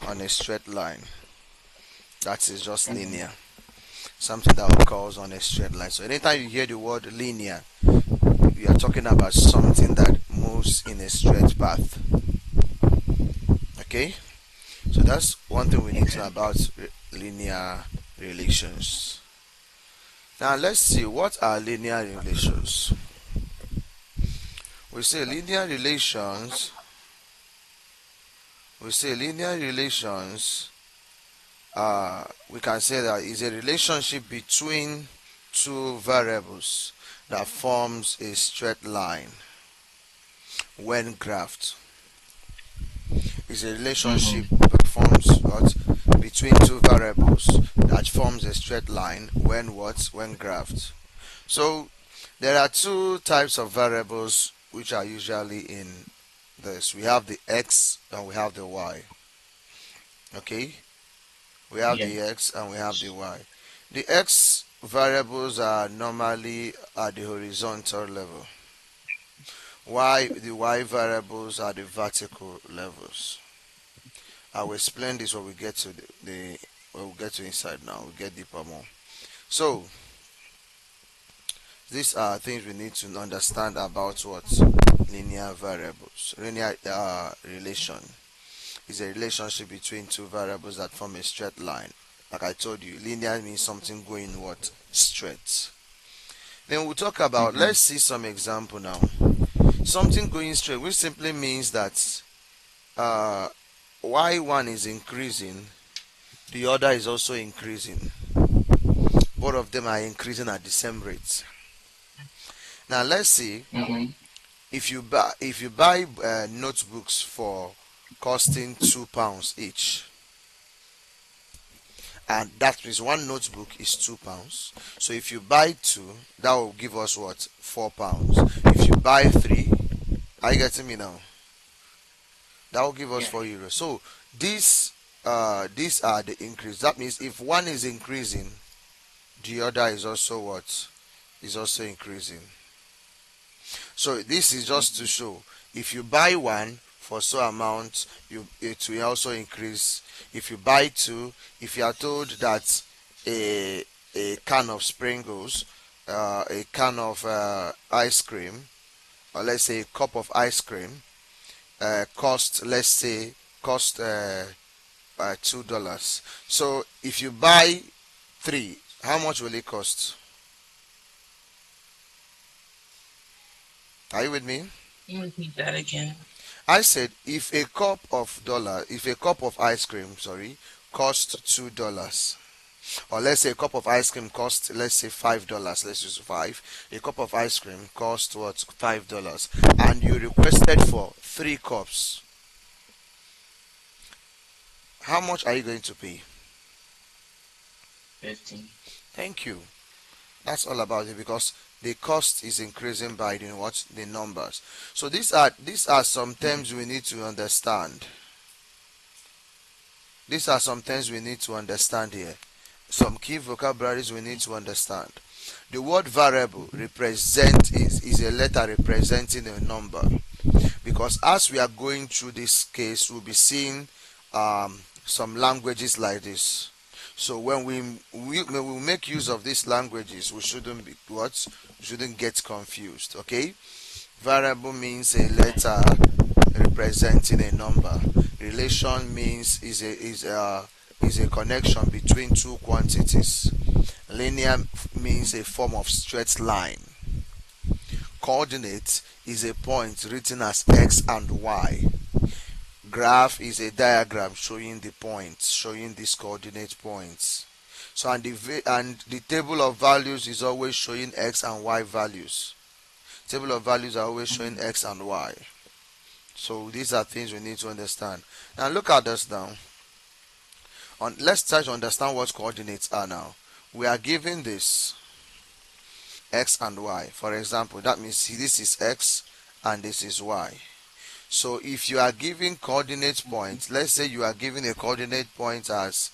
on a straight line. That is just linear. Something that occurs on a straight line. So anytime you hear the word linear, we are talking about something that moves in a straight path. Okay, so that's one thing we need to know about linear relations. Now let's see, what are linear relations. We say linear relations we can say that is a relationship between two variables that forms a straight line when graphed. Is a relationship that forms what between two variables that forms a straight line when graphed. So there are two types of variables which are usually in this. We have the x and we have the y. Okay, we have Yeah. the x and we have the y. The x variables are normally at the horizontal level, while the y variables are the vertical levels. I will explain this when we get to the when we get to inside now. We get deeper more. So these are things we need to understand about what linear variables. Linear relation is a relationship between two variables that form a straight line. Like I told you, linear means something going what straight. Then we'll talk about. Let's see some example now. Something going straight, which simply means that uh, y1 is increasing, the other is also increasing. Both of them are increasing at the same rate. Now let's see, if you buy notebooks for costing £2 each, and that means one notebook is £2. So if you buy two, that will give us what, £4. If you buy three, are you getting me now? That will give us Yeah. €4. So these are the increase. That means if one is increasing, the other is also what, is also increasing. So this is just to show, if you buy one for so amount, it will also increase. If you buy two, if you are told that a can of Sprinkles, a can of ice cream, or let's say a cup of ice cream, cost, let's say, cost $2. So if you buy three, how much will it cost? Are you with me? Can you repeat that again? I said if a cup of ice cream, sorry, costs $2, or let's say a cup of ice cream costs, let's say $5. Let's use five. A cup of ice cream costs what, $5, and you requested for three cups. How much are you going to pay? 15. Thank you. That's all about it, because the cost is increasing by the numbers. So these are some terms we need to understand. These are some terms we need to understand here. Some key vocabularies we need to understand. The word variable is a letter representing a number, because as we are going through this case, we'll be seeing some languages like this. So when we make use of these languages, we shouldn't be what? We shouldn't get confused. Okay? Variable means a letter representing a number. Relation means is a connection between two quantities. Linear means a form of straight line. Coordinate is a point written as x and y. Graph is a diagram showing the points, showing these coordinate points. So and the table of values is always showing x and y values. Table of values are always showing x and y. So these are things we need to understand. Now look at this now. Let's try to understand what coordinates are now. We are given this x and y. For example, that means this is x and this is y. So if you are given coordinate points, let's say you are given a coordinate point as,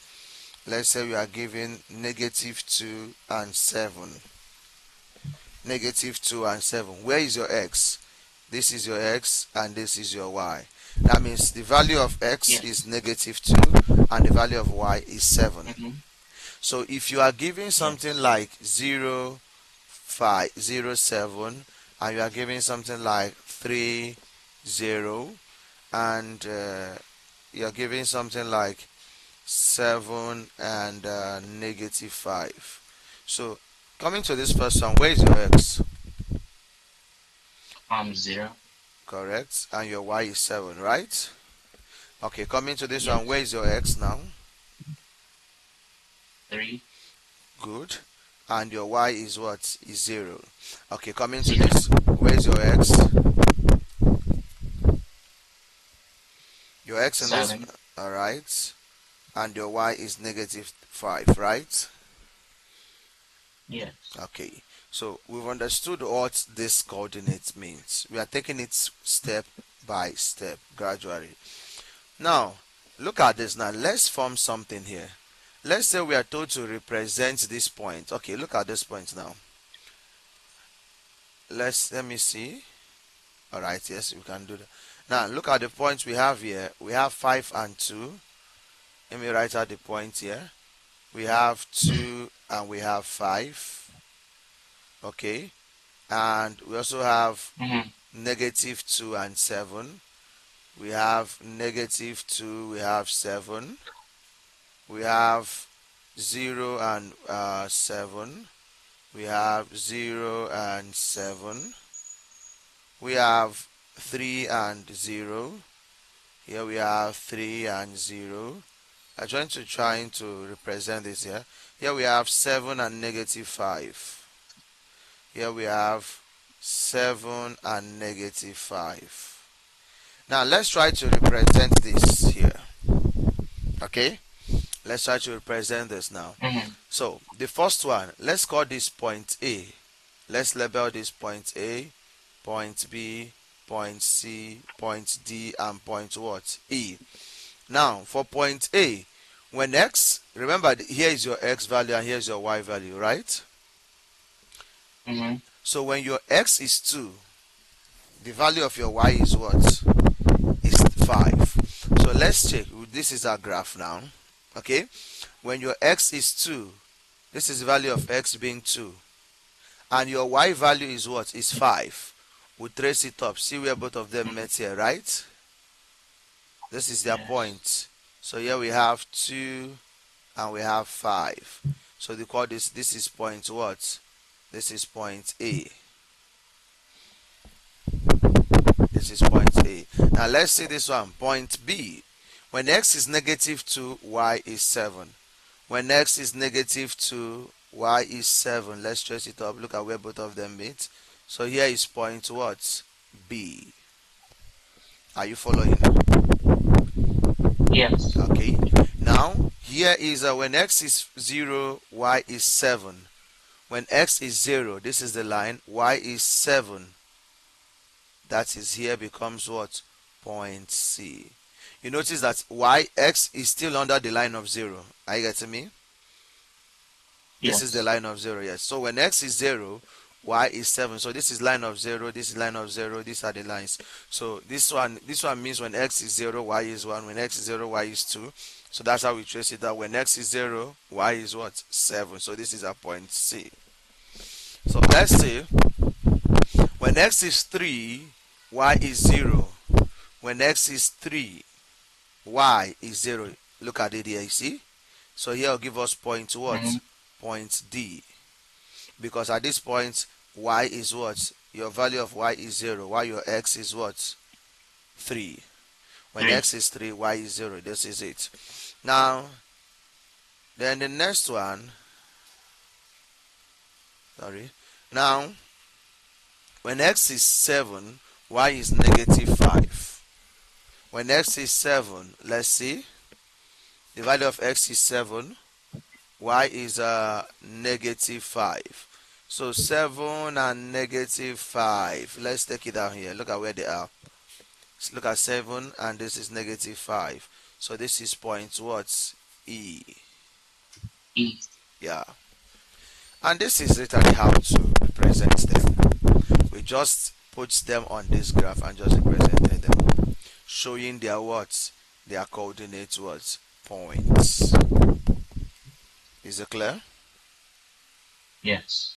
let's say you are given -2 and 7. -2 and 7. Where is your x? This is your x and this is your y. That means the value of x is Yes. negative 2 and the value of y is 7. Mm-hmm. So if you are giving something Yes. like 0, 5, 0, 7, and you are giving something like 3, 0, and you are giving something like 7 and negative 5. So coming to this first one, where is your x? 0. Correct. And your y is 7, right? Okay, coming to this one, where Yes. is your x now? 3. Good. And your y is what? Is 0. Okay, coming to 0. this, where is your x? Your x in this, 7. alright. And your y is negative 5, right? Yes. Okay, so we've understood what this coordinate means. We are taking it step by step, gradually. Now, look at this now. Let's form something here. Let's say we are told to represent this point. Okay, look at this point now. Let me see. Alright, yes, we can do that. Now, look at the points we have here. We have 5 and 2. Let me write out the point here. We have 2 and we have 5. Okay, and we also have Mm-hmm. negative 2 and 7. We have negative 2, we have 7. We have 0 and 7. We have 0 and 7. We have 3 and 0. Here we have 3 and 0. I'm trying to represent this here. Here we have 7 and negative 5. Here we have 7 and negative 5. Now let's try to represent this here. Okay? Let's try to represent this now. Mm-hmm. So the first one, let's call this point A. Let's label this point A, point B, point C, point D, and point what? E. Now for point A, when x, remember here is your x value and here is your y value, right? Mm-hmm. So when your x is 2, the value of your y is what? Is 5. So let's check. This is our graph now. Okay? When your x is 2, this is the value of x being 2. And your y value is what? Is 5. We trace it up. See where both of them Mm-hmm. met here, right? This is their Yes. point. So here we have 2 and we have 5. So they call this is point what? This is point A. This is point A. Now let's see this one. Point B. When x is negative 2, y is 7. When x is negative 2, y is 7. Let's trace it up. Look at where both of them meet. So here is point what? B. Are you following? Yes. Okay. Now, here is when x is 0, y is 7. When x is 0, this is the line, y is 7. That is here becomes what? Point C. You notice that x is still under the line of 0. Are you getting me? This is the Yes. line of 0, yes. So when x is 0, y is 7. So this is line of 0, this is line of 0, these are the lines. So this one means when x is 0, y is 1. When x is 0, y is 2. So that's how we trace it, that when x is 0, y is what? 7. So this is a point C. So let's say when x is 3, y is 0. When x is 3, y is 0. Look at it here, you see? So here will give us point Mm-hmm. what? Point D. Because at this point, y is what? Your value of y is 0, while your x is what? 3. When 3. x is 3, y is 0. This is it. Now, then the next one, sorry. Now, when x is 7, y is negative 5. When x is 7, let's see. The value of x is 7, y is negative 5. So 7 and negative 5. Let's take it down here. Look at where they are. Look at 7 and this is negative 5. So this is point what? E. E. Yeah. And this is literally how to represent them. We just put them on this graph and just represented them. showing their what? Their coordinate what? Points. Is it clear? Yes.